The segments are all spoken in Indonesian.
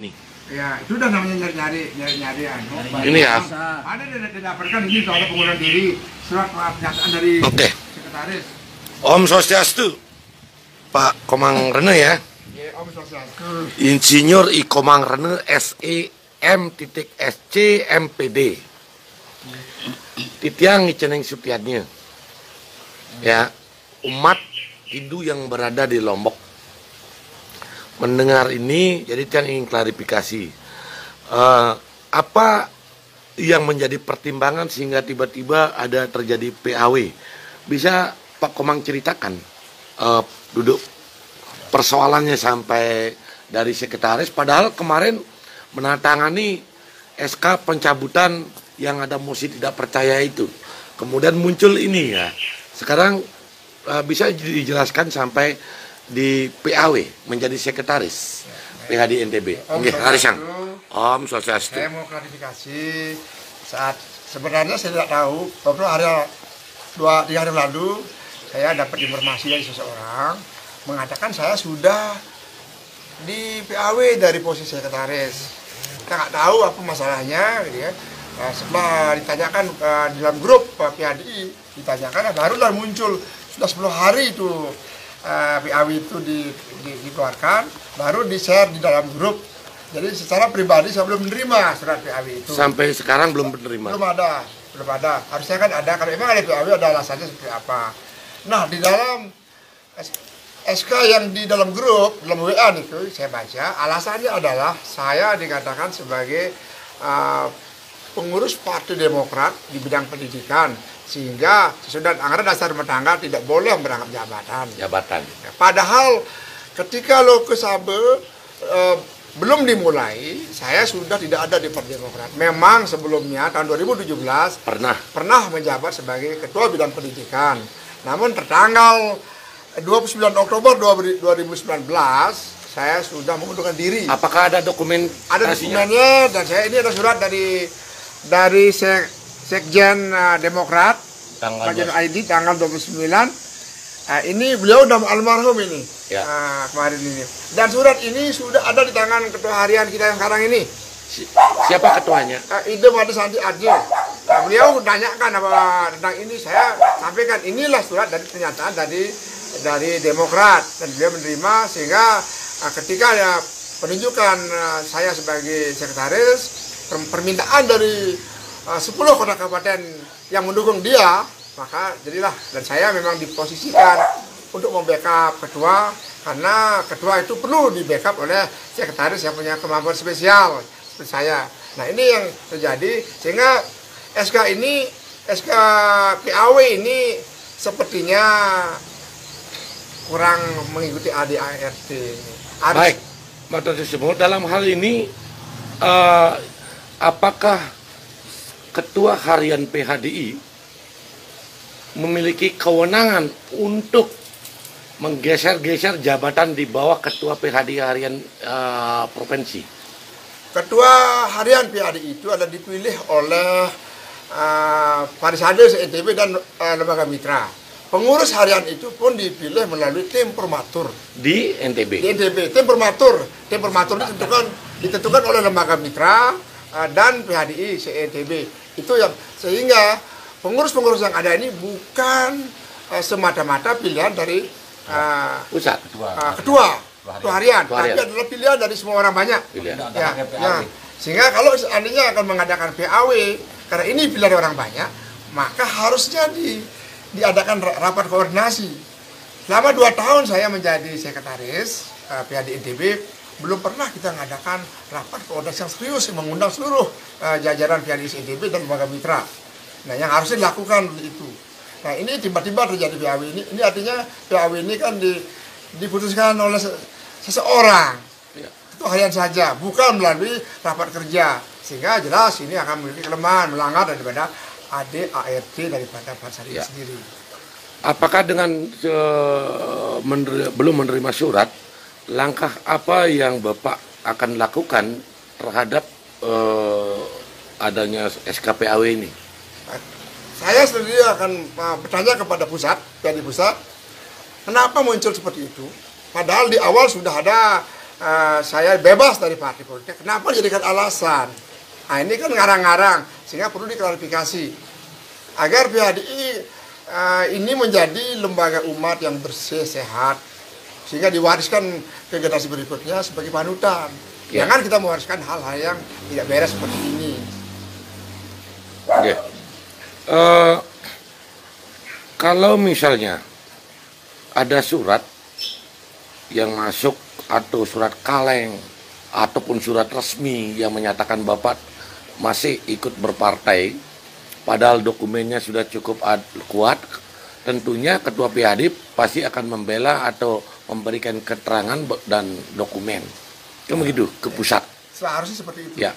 ini? Ya, itu udah namanya nyari Ini ya. Ada didapatkan ini soal pengunduran diri, surat pernyataan dari sekretaris. Om Swastiastu, Pak Komang Rene ya. Ya, Om Swastiastu. Insinyur I Komang Rene SEM.SC MPD. Titiang Iceneng Supiadnya. Ya, umat Hindu yang berada di Lombok mendengar ini, jadi Tiang ingin klarifikasi apa yang menjadi pertimbangan sehingga tiba-tiba ada terjadi PAW. Bisa Pak Komang ceritakan duduk persoalannya sampai dari sekretaris, padahal kemarin menandatangani SK pencabutan yang ada mosi tidak percaya itu, kemudian muncul ini ya. Sekarang bisa dijelaskan sampai di PAW menjadi sekretaris PHD NTB. Oke, Harisang. Om Swastiastu. Saya mau klarifikasi, saat sebenarnya saya tidak tahu, beberapa tiga hari lalu saya dapat informasi dari seseorang mengatakan saya sudah di PAW dari posisi sekretaris. Kita nggak tahu apa masalahnya, gitu ya. Setelah ditanyakan di dalam grup PHDI, ditanyakan barulah muncul sudah 10 hari itu. PAW itu dikeluarkan, baru di-share di dalam grup. Jadi secara pribadi saya belum menerima surat PAW itu. Sampai sekarang belum menerima? Belum ada. Harusnya kan ada, kalau memang ada PAW ada alasannya seperti apa. Nah, di dalam SK yang di dalam grup, dalam WA itu, saya baca, alasannya adalah saya dikatakan sebagai pengurus Partai Demokrat di bidang pendidikan, sehingga sesudah anggaran dasar rumah tangga tidak boleh merangkap jabatan. Padahal ketika Lokus Sabe belum dimulai, saya sudah tidak ada di Partai Demokrat. Memang sebelumnya tahun 2017 pernah menjabat sebagai ketua bidang pendidikan. Namun tertanggal 29 Oktober 2019 saya sudah mengundurkan diri. Apakah ada dokumen? Ada dokumennya, dan saya ini ada surat dari Sekjen Demokrat, Kajian ID tanggal 29. Ini beliau udah almarhum ini, ya. Kemarin ini. Dan surat ini sudah ada di tangan ketua harian kita yang sekarang ini. Siapa ketuanya? Ide Mada Santi Arjo. Beliau tanyakan apa tentang ini, saya sampaikan inilah surat dari pernyataan dari Demokrat, dan beliau menerima, sehingga ketika ada penunjukan saya sebagai sekretaris, permintaan dari 10 kota kabupaten yang mendukung dia, maka jadilah, dan saya memang diposisikan untuk membackup ketua, karena ketua itu perlu di backup oleh sekretaris yang punya kemampuan spesial seperti saya. Nah, ini yang terjadi, sehingga SK PAW ini sepertinya kurang mengikuti ADART ini. Baik, Mbak Semua, dalam hal ini apakah ketua harian PHDI memiliki kewenangan untuk menggeser-geser jabatan di bawah ketua PHDI harian provinsi? Ketua harian PHDI itu adalah dipilih oleh Parisade se-NTB dan lembaga mitra. Pengurus harian itu pun dipilih melalui tim permatur di NTB. Tim permatur ditentukan oleh lembaga mitra dan PHDI se-NTB. Itu yang, sehingga pengurus-pengurus yang ada ini bukan semata-mata pilihan dari pusat ketua harian, tapi adalah pilihan dari semua orang banyak. Sehingga kalau seandainya akan mengadakan PAW, karena ini pilihan dari orang banyak, maka harusnya diadakan rapat koordinasi. Selama 2 tahun saya menjadi sekretaris PHDI NTB, belum pernah kita mengadakan rapat koordinasi yang serius, mengundang seluruh jajaran PHDI NTB dan lembaga mitra. Nah, yang harusnya dilakukan itu. Nah, ini tiba-tiba terjadi PAW ini. Ini artinya PAW ini kan diputuskan oleh seseorang, itu harian saja, bukan melalui rapat kerja. Sehingga jelas ini akan memiliki kelemahan, melanggar daripada ADART daripada Pansari sendiri. Apakah dengan belum menerima surat, langkah apa yang Bapak akan lakukan terhadap adanya SKPAW ini? Saya sendiri akan bertanya kepada pusat, dari pusat, kenapa muncul seperti itu? Padahal di awal sudah ada saya bebas dari partai politik. Kenapa dijadikan alasan? Nah, ini kan ngarang-ngarang, sehingga perlu diklarifikasi agar PHDI ini menjadi lembaga umat yang bersih, sehat, sehingga diwariskan ke generasi berikutnya sebagai panutan. Jangan kita mewariskan hal-hal yang tidak beres seperti ini. Kalau misalnya ada surat yang masuk atau surat kaleng ataupun surat resmi yang menyatakan Bapak masih ikut berpartai, padahal dokumennya sudah cukup kuat, tentunya Ketua PHD pasti akan membela atau memberikan keterangan dan dokumen. Cuma gitu ke pusat. Seharusnya seperti itu. Ya.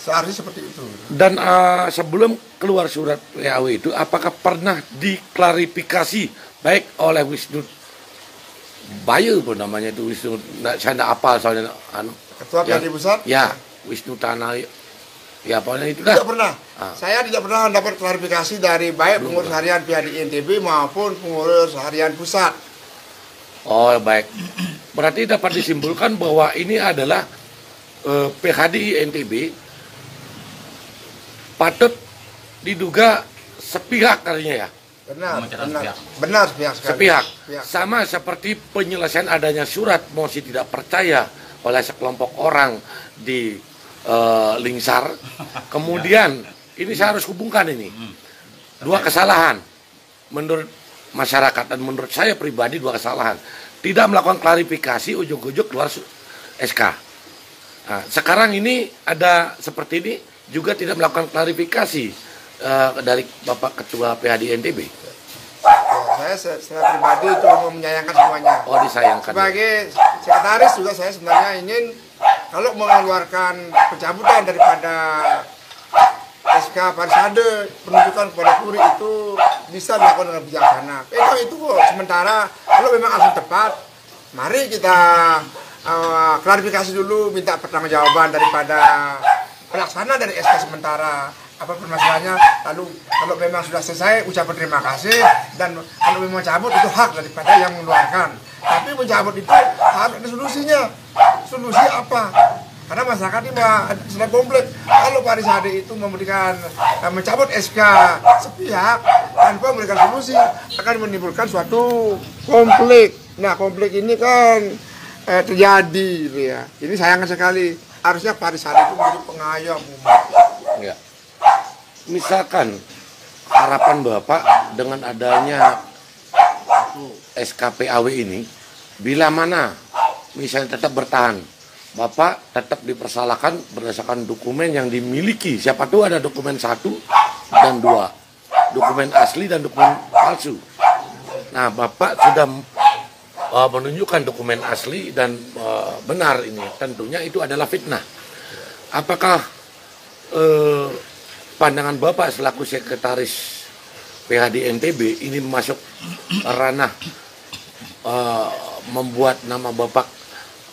Seharusnya seperti itu. Dan sebelum keluar surat PAW itu, apakah pernah diklarifikasi baik oleh Wisnu Bayu pun namanya itu, Wisnu, saya tidak apal soalnya Ketua PHD Pusat? Ya, Wisnu Tanah, ya pokoknya itu dah. Tidak pernah. Saya tidak pernah dapat klarifikasi dari baik pengurus harian PHD NTB maupun pengurus harian pusat. Oh baik, berarti dapat disimpulkan bahwa ini adalah PHD NTB patut diduga sepihak kalinya ya. Benar sepihak sekali. Sepihak. Sama seperti penyelesaian adanya surat mosi tidak percaya oleh sekelompok orang di Lingsar. Kemudian ini saya harus hubungkan ini dua kesalahan menurut masyarakat dan menurut saya pribadi, dua kesalahan. Tidak melakukan klarifikasi, ujung-ujung keluar SK. Nah, sekarang ini ada seperti ini juga tidak melakukan klarifikasi dari Bapak Ketua PHD NTB. Saya secara pribadi itu menyayangkan semuanya. Oh, disayangkan. Sebagai sekretaris juga saya sebenarnya ingin kalau mengeluarkan pencabutan daripada SK Parisade penunjukan kepada Puri itu bisa dilakukan dengan bijaksana. Memang itu kok. Sementara kalau memang asal tepat, mari kita klarifikasi dulu, minta pertanggungjawaban daripada pelaksana dari SK sementara. Apa permasalahannya, lalu kalau memang sudah selesai ucapan terima kasih, dan kalau memang cabut itu hak daripada yang mengeluarkan. Tapi mencabut itu harus ada solusinya. Solusi apa? Karena masyarakat ini sudah komplek. Kalau Parisade itu memberikan mencabut SK sepihak tanpa memberikan solusi, akan menimbulkan suatu konflik. Nah, konflik ini kan terjadi gitu ya. Ini sayang sekali. Harusnya Parisade itu menjadi pengayom umat. Ya. Misalkan harapan Bapak dengan adanya SKPAW ini, bila mana misalnya tetap bertahan, Bapak tetap dipersalahkan berdasarkan dokumen yang dimiliki. Siapa tahu ada dokumen 1 dan 2, dokumen asli dan dokumen palsu. Nah, Bapak sudah menunjukkan dokumen asli dan benar ini, tentunya itu adalah fitnah. Apakah pandangan Bapak selaku sekretaris PHD NTB ini masuk ranah membuat nama Bapak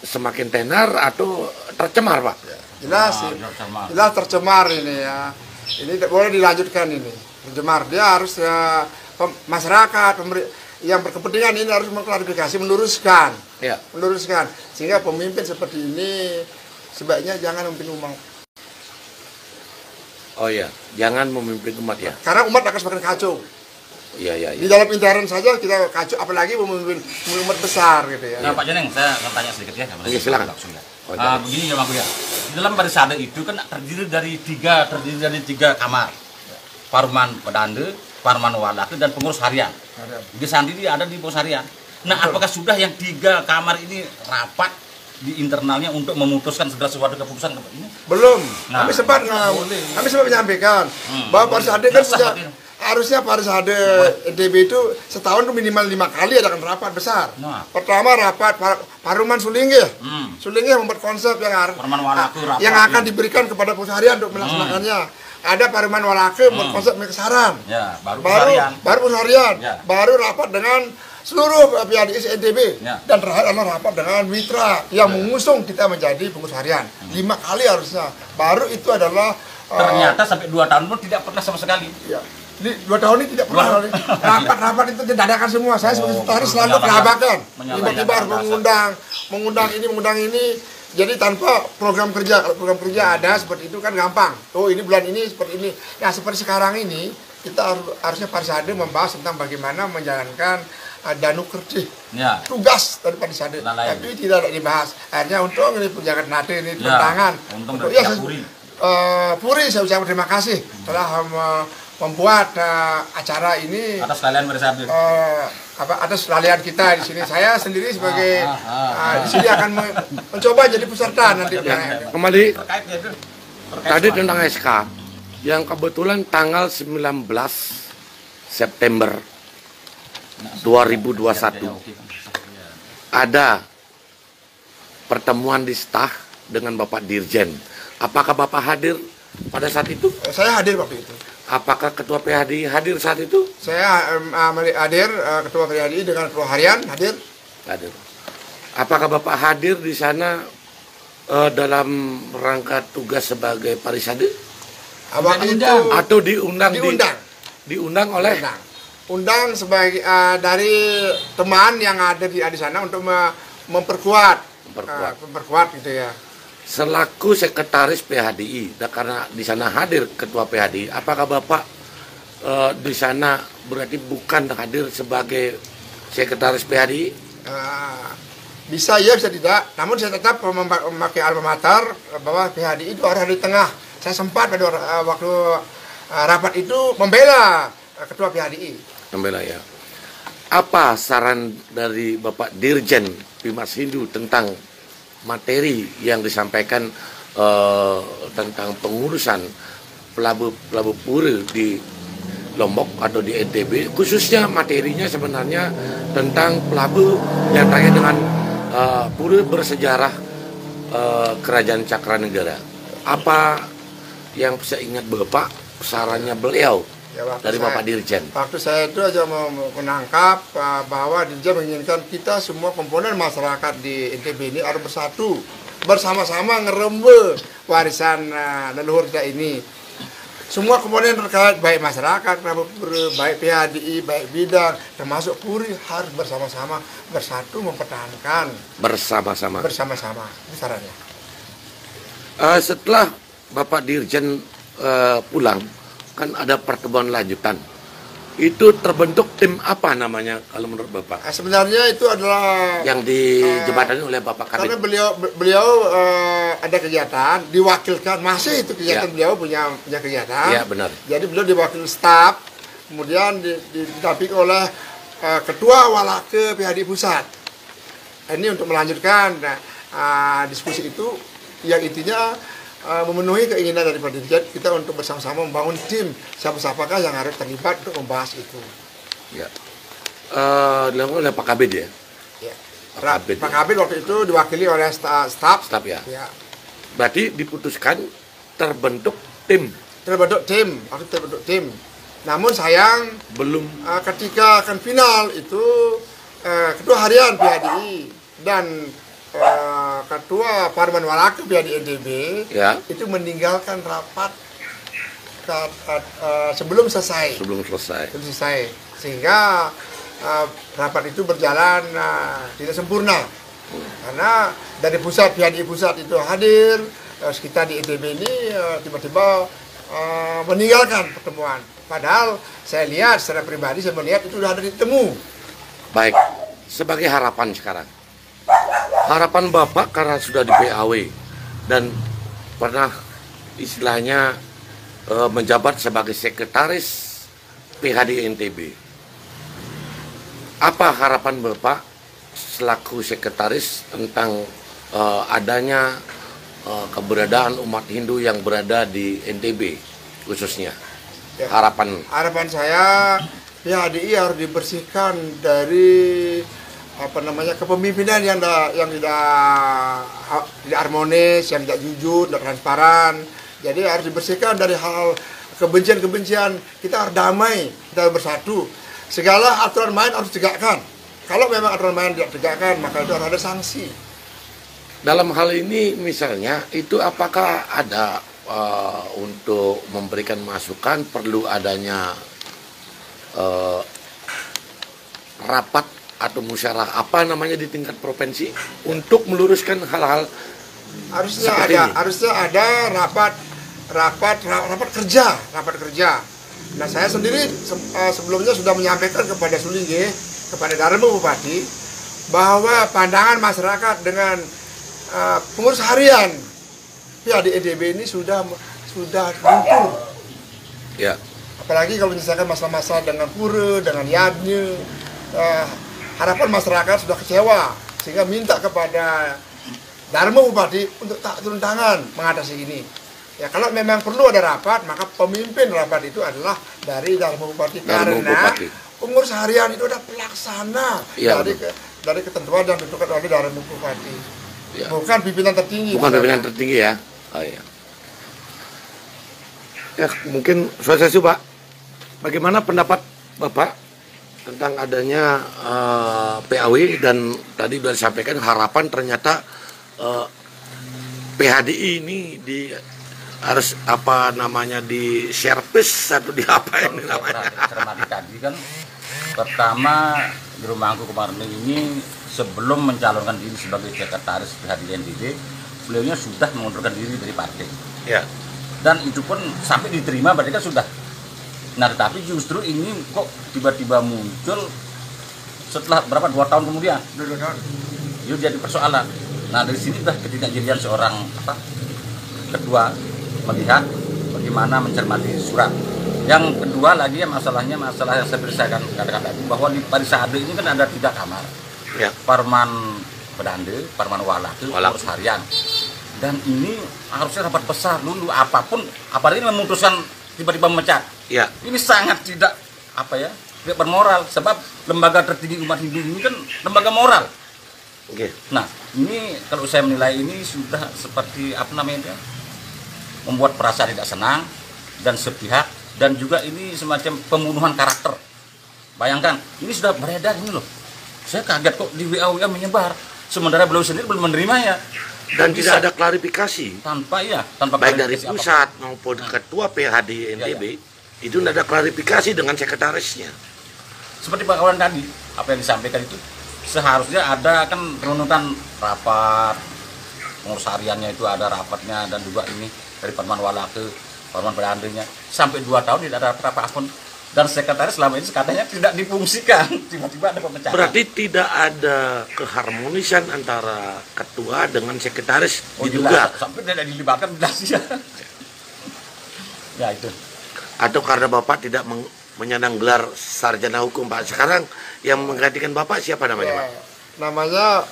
semakin tenar atau tercemar, Pak? Jelas tercemar ini ya. Ini tidak boleh dilanjutkan ini. Tercemar. Dia harus masyarakat yang berkepentingan ini harus mengklarifikasi, meluruskan. Ya. Meluruskan. Sehingga pemimpin seperti ini sebaiknya jangan memimpin umat. Oh ya, jangan memimpin umat ya. Karena umat akan semakin kacau. Iya. Di dalam intern saja kita kacau, apalagi memimpin umat besar gitu ya. Nah, Pak Jeneng, saya akan tanya sedikit ya. Iya, silakan. Begini ya, Mas ya. Di dalam Parisade itu kan terdiri dari tiga kamar. Parman Pedande, Parman Walake, dan pengurus harian. Di sendiri ada di pengurus harian. Nah, apakah sudah yang 3 kamar ini rapat di internalnya untuk memutuskan segala sesuatu keputusan ini? Belum. Kami sempat menyampaikan bahwa Parisade kan harusnya Parisade NTB itu setahun itu minimal 5 kali adakan rapat besar. Pertama rapat Paruman Sulinggih. Sulinggih membuat konsep yang akan diberikan kepada pengurus harian untuk melaksanakannya. Ada Paruman Walake membuat konsep Mekasaran. Ya, baru pengurus harian. Ya. Baru rapat dengan seluruh PHDI NTB dan terakhir adalah rapat dengan mitra yang mengusung kita menjadi pengurus harian. 5 kali harusnya. Baru itu adalah ternyata sampai 2 tahun pun tidak pernah sama sekali. Ya. Ini 2 tahun ini tidak pernah rapat itu dadakan semua. Saya sebagai sekretaris selalu kelabakan. Tiba-tiba harus mengundang ini. Jadi tanpa program kerja, kalau program kerja ada seperti itu kan gampang. Oh ini bulan ini seperti ini. Nah seperti sekarang ini kita harusnya Parisade membahas tentang bagaimana menjalankan Danu Kertih, tugas dari Parisade. Tapi tidak dibahas. Akhirnya untung ini penjaga Nate ini tangan. Untuk Puri saya ucapkan terima kasih telah membuat acara ini atas kalian Parisade. Atas lalian kita di sini. Saya sendiri sebagai di sini akan mencoba jadi peserta nanti. Kembali tadi tentang SK yang kebetulan tanggal 19 September 2021 ada pertemuan di staf dengan Bapak Dirjen. Apakah Bapak hadir pada saat itu? Saya hadir waktu itu. Apakah Ketua PHDI hadir saat itu? Saya hadir, Ketua PHDI dengan Ketua Harian hadir. Hadir. Apakah Bapak hadir di sana dalam rangka tugas sebagai Parisade? Atau diundang oleh? Undang sebagai dari teman yang ada di sana untuk memperkuat gitu ya. Selaku sekretaris PHDI, karena di sana hadir Ketua PHDI, apakah Bapak di sana berarti bukan hadir sebagai sekretaris PHDI? Bisa ya, bisa tidak. Namun saya tetap memakai alma mater bahwa PHDI itu ada di tengah. Saya sempat pada waktu rapat itu membela Ketua PHDI. Membela ya. Apa saran dari Bapak Dirjen Pimas Hindu tentang materi yang disampaikan tentang pengurusan pelabuh puri di Lombok atau di NTB, khususnya materinya sebenarnya tentang pelabuh yang terkait dengan puri bersejarah Kerajaan Cakranegara. Apa yang saya ingat Bapak, sarannya beliau dari Bapak Dirjen? Waktu saya itu aja menangkap bahwa Dirjen menginginkan kita semua komponen masyarakat di NTB ini harus bersatu, bersama-sama ngerembe warisan leluhur kita ini. Semua komponen terkait, baik masyarakat, baik PHDI, baik bidang, termasuk Puri harus bersama-sama bersatu mempertahankan. Bersama-sama. Itu sarannya. Setelah Bapak Dirjen pulang, kan ada pertemuan lanjutan. Itu terbentuk tim apa namanya kalau menurut Bapak? Sebenarnya itu adalah yang dijembatani oleh Bapak Kabid. Karena beliau ada kegiatan, diwakilkan, masih itu kegiatan beliau punya kegiatan. Iya benar. Jadi beliau diwakil staf, kemudian didampingi oleh Ketua Walake PHDI Pusat. Ini untuk melanjutkan diskusi itu yang intinya memenuhi keinginan dari Pak Dirjen kita untuk bersama-sama membangun tim siapa-siapakah yang harus terlibat untuk membahas itu. Ya. Dilakukan oleh Pak Kabid ya. Ya. Pak Kabid waktu itu diwakili oleh staf. Staf ya. Ya. Berarti diputuskan terbentuk tim. Terbentuk tim. Namun sayang belum ketika akan final itu Ketua Harian PHDI dan Ketua Parman Walake PHDI NTB itu meninggalkan rapat sebelum selesai. Sehingga rapat itu berjalan tidak sempurna. Karena dari pusat PHDI pusat itu hadir, kita di NTB ini tiba-tiba meninggalkan pertemuan. Padahal saya lihat secara pribadi, saya melihat itu sudah ada ditemu. Baik, sebagai harapan sekarang. Harapan Bapak karena sudah di PAW dan pernah istilahnya menjabat sebagai sekretaris PHDI NTB. Apa harapan Bapak selaku sekretaris tentang adanya keberadaan umat Hindu yang berada di NTB khususnya? Ya, harapan saya PHDI harus dibersihkan dari kepemimpinan yang tidak harmonis, yang tidak jujur, tidak transparan. Jadi harus dibersihkan dari hal kebencian-kebencian. Kita harus damai, kita harus bersatu. Segala aturan main harus ditegakkan. Kalau memang aturan main tidak ditegakkan, maka itu harus ada sanksi. Dalam hal ini misalnya, itu apakah ada untuk memberikan masukan perlu adanya eh, rapat atau musyawarah apa namanya di tingkat provinsi untuk meluruskan hal-hal harusnya ada rapat kerja. Nah, saya sendiri sebelumnya sudah menyampaikan kepada Sulingge, kepada Dharma Bupati, bahwa pandangan masyarakat dengan pengurus harian PHD NTB ini sudah luntur. Ya. Apalagi kalau misalkan masalah-masalah dengan pura, dengan yadnya, harapan masyarakat sudah kecewa, sehingga minta kepada Dharma Bupati untuk tak turun tangan mengatasi ini. Ya, kalau memang perlu ada rapat, maka pemimpin rapat itu adalah dari Dharma Bupati, karena pengurus harian itu adalah pelaksana dari ketentuan yang ditentukan oleh Dharma Bupati. Ya. Bukan pimpinan tertinggi. Bukan pimpinan tertinggi ya. Oh iya. Ya, mungkin saya Pak, bagaimana pendapat Bapak tentang adanya PAW, dan tadi sudah disampaikan harapan ternyata PHDI ini harus apa namanya di servis atau di apa ini namanya? Cermati tadi kan pertama di rumahku kemarin ini sebelum mencalonkan diri sebagai sekretaris PHDI NTB, beliaunya sudah mengundurkan diri dari partai. Ya. Dan itu pun sampai diterima berarti kan sudah. Nah, tetapi justru ini kok tiba-tiba muncul setelah berapa 2 tahun kemudian. 2 tahun. Itu jadi persoalan. Nah, dari sini sudah ketidakjadian seorang ketua melihat bagaimana mencermati surat. Yang kedua lagi ya masalah yang saya katakan tadi, bahwa di Parisade ini kan ada 3 kamar. Ya. Parman Bedande, Parman Walake, pengurus harian. Dan ini harusnya rapat besar dulu, apapun, apalagi memutuskan tiba-tiba memecat. Ya. Ini sangat tidak tidak bermoral, sebab lembaga tertinggi umat Hindu ini kan lembaga moral. Oke. Nah, ini kalau saya menilai ini sudah seperti membuat perasaan tidak senang dan sepihak, dan juga ini semacam pembunuhan karakter. Bayangkan, ini sudah beredar ini loh. Saya kaget kok di WA menyebar, sementara beliau sendiri belum menerimanya. Dan tidak ada klarifikasi tanpa baik dari pusat maupun ketua PHDI NTB itu tidak ada klarifikasi dengan sekretarisnya. Seperti Pak Kawan tadi, apa yang disampaikan itu seharusnya ada kan runutan rapat pengurus hariannya, itu ada rapatnya, dan juga ini dari Parman Walake, Parman Bedandenya, sampai 2 tahun tidak ada apa pun, dan sekretaris selama ini katanya tidak difungsikan, tiba-tiba ada pemecatan. Berarti tidak ada keharmonisan antara ketua dengan sekretaris diduga. Sampai tidak dilibatkan jelas ya. Ya itu. Atau karena Bapak tidak menyandang gelar sarjana hukum, Pak. Sekarang yang menggantikan Bapak siapa namanya, Pak? Namanya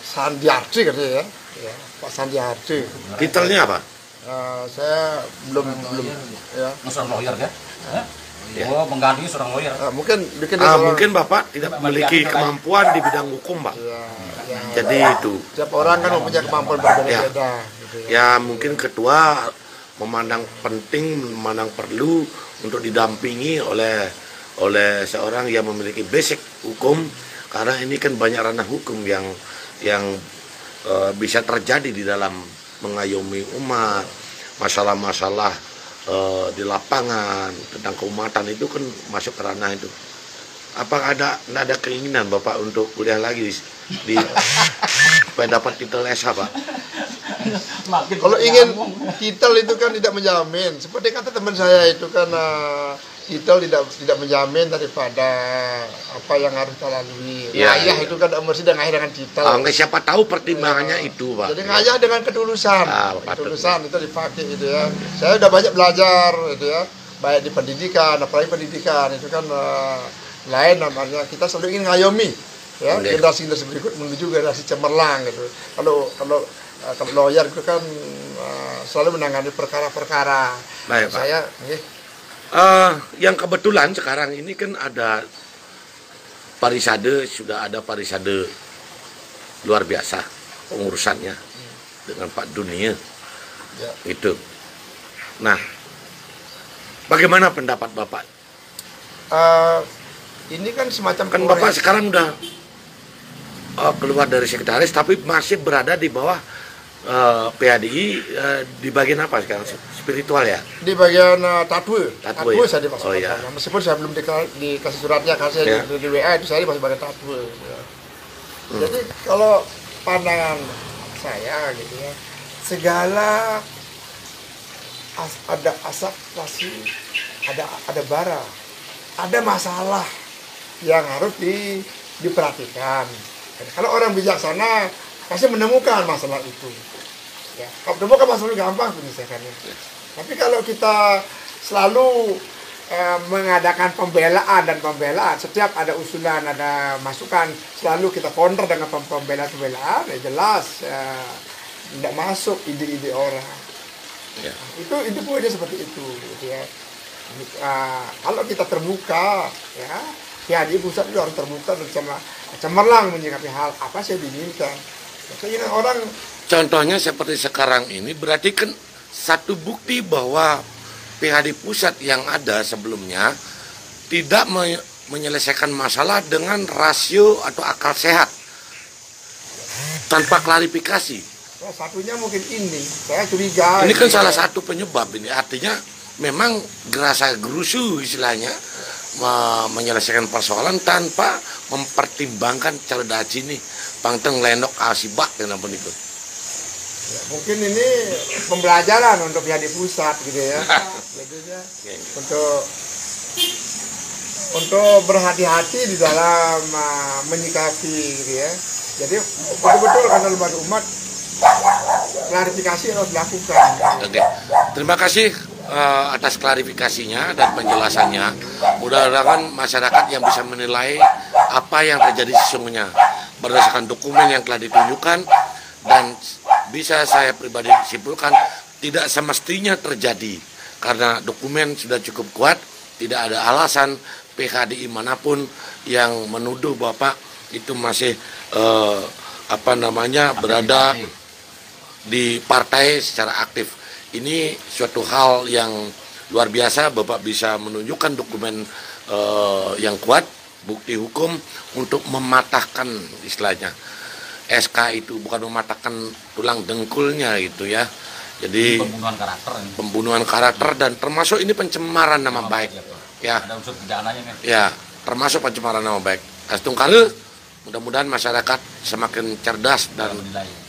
Sandiardi katanya ya. Ya, Pak Sandiardi. Titelnya apa? Saya belum ya. Seorang lawyer ya? Ya. Oh, mengganti seorang lawyer. Mungkin Bapak tidak memiliki kemampuan di bidang hukum, Pak. Jadi itu. Setiap orang kan mempunyai kemampuan berbeda-beda. Gitu ya, mungkin ketua memandang penting, memandang perlu untuk didampingi oleh seorang yang memiliki basic hukum, karena ini kan banyak ranah hukum yang bisa terjadi di dalam mengayomi umat, masalah-masalah di lapangan tentang keumatan itu kan masuk ke ranah itu. Apakah ada keinginan Bapak untuk kuliah lagi supaya dapat titel S, Pak? Kalau ingin titel itu kan tidak menjamin. Seperti kata teman saya itu kan titel tidak menjamin daripada apa yang harus kita lalui. Ngayah itu kan mesti dengan ngayah dengan titel. Siapa tahu pertimbangannya itu, Pak. Jadi ngayah dengan ketulusan. Ketulusan itu dipakai gitu ya. Saya udah banyak belajar gitu ya. Baik di pendidikan, apalagi pendidikan itu kan lain namanya. Kita selalu ingin ngayomi ya generasi berikut menuju generasi cemerlang gitu. Kalau lawyer itu kan selalu menangani perkara-perkara. Baik, Pak. Saya yang kebetulan sekarang ini kan ada Parisade, sudah ada Parisade luar biasa pengurusannya dengan Pak Dunia. Ya. Itu. Nah, bagaimana pendapat Bapak? Ini kan semacam kan Bapak sekarang udah keluar dari sekretaris, tapi masih berada di bawah PHDI di bagian apa sekarang? Spiritual ya? Di bagian tatwe Ya? saya dimasukkan. Oh, iya. Meskipun saya belum dikasih suratnya, karena saya di WA itu saya masih bagian tatwe. Ya. Jadi kalau pandangan saya gitu ya, segala ada asap pasti ada bara, ada masalah yang harus diperhatikan. Kalau orang bijaksana pasti menemukan masalah itu. Ya, kalau menemukan masalah itu gampang menyelesaikannya. Tapi kalau kita selalu mengadakan pembelaan, setiap ada usulan, ada masukan, selalu kita counter dengan pembelaan, ya jelas tidak masuk ide-ide orang. Ya. Itu poinnya seperti itu, gitu ya. Kalau kita terbuka, ya di pusat itu harus terbuka dan cemerlang menyikapi hal apa yang diinginkan. Keinginan orang. Contohnya seperti sekarang ini berarti kan satu bukti bahwa PHD pusat yang ada sebelumnya tidak menyelesaikan masalah dengan rasio atau akal sehat tanpa klarifikasi. Ya, satunya mungkin ini, saya curiga. Ini kan salah satu penyebab ini, artinya memang gerasa gerusu istilahnya menyelesaikan persoalan tanpa mempertimbangkan cerdas ini pangteng lenok asibak dan apa itu. Ya, mungkin ini pembelajaran untuk PHD pusat gitu ya. Jadinya untuk berhati-hati di dalam menyikapi gitu ya. Jadi betul-betul karena lembaga umat klarifikasi harus dilakukan. Oke. Terima kasih atas klarifikasinya dan penjelasannya. Mudah-mudahan masyarakat yang bisa menilai apa yang terjadi sesungguhnya berdasarkan dokumen yang telah ditunjukkan, dan bisa saya pribadi simpulkan tidak semestinya terjadi karena dokumen sudah cukup kuat. Tidak ada alasan PHDI manapun yang menuduh Bapak itu masih berada di partai secara aktif. Ini suatu hal yang luar biasa, Bapak bisa menunjukkan dokumen yang kuat, bukti hukum untuk mematahkan istilahnya. SK itu bukan mematahkan tulang dengkulnya gitu ya. Jadi pembunuhan karakter dan termasuk ini pencemaran nama baik. Ya. Ada unsur pidananya kan? Ya, termasuk pencemaran nama baik. Astungkale, mudah-mudahan masyarakat semakin cerdas dan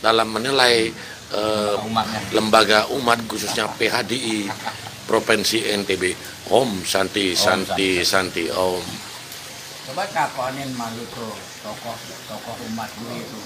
dalam menilai lembaga umat khususnya PHDI Provinsi NTB. Om Santi Santi Santi Om. Coba kapanin malu tuh tokoh umat dulu itu.